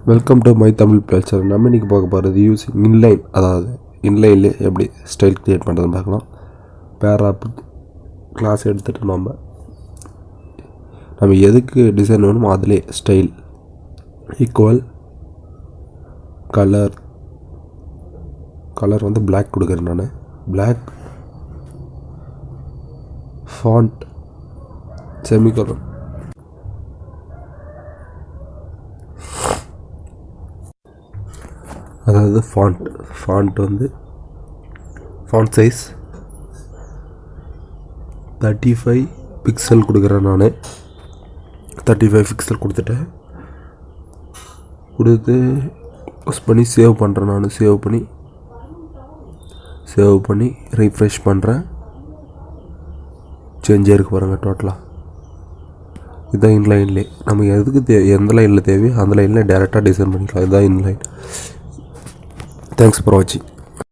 Welcome to my Tamil pleasure. நம்ம இன்றைக்கி பார்க்க போகிறது யூஸிங் இன்லைன், அதாவது இன்லைன்லேயே எப்படி ஸ்டைல் க்ரியேட் பண்ணுறதுன்னு பார்க்கலாம். பேராப் கிளாஸ் எடுத்துகிட்டு நம்ம எதுக்கு டிசைன் வேணுமோ அதிலே ஸ்டைல் ஈக்குவல் கலர் வந்து பிளாக் கொடுக்குறேன். நான் பிளாக் ஃபாண்ட் செமிகோலன், அதாவது ஃபாண்ட் வந்து ஃபாண்ட் சைஸ் 35 பிக்சல் கொடுக்குறேன். நான் 35 பிக்சல் கொடுத்து ப்ரெஸ் பண்ணி சேவ் பண்ணுறேன். நான் சேவ் பண்ணி ரீஃப்ரெஷ் பண்ணுறேன். சேஞ்சாக இருக்கு பாருங்கள் டோட்டலாக. இதுதான் இன்லைன்லேயே நம்ம எதுக்கு எந்த லைனில் தேவையோ அந்த லைனில் டேரெக்டாக டிசைன் பண்ணிக்கலாம். இதுதான் இன்லைன். Thanks for watching.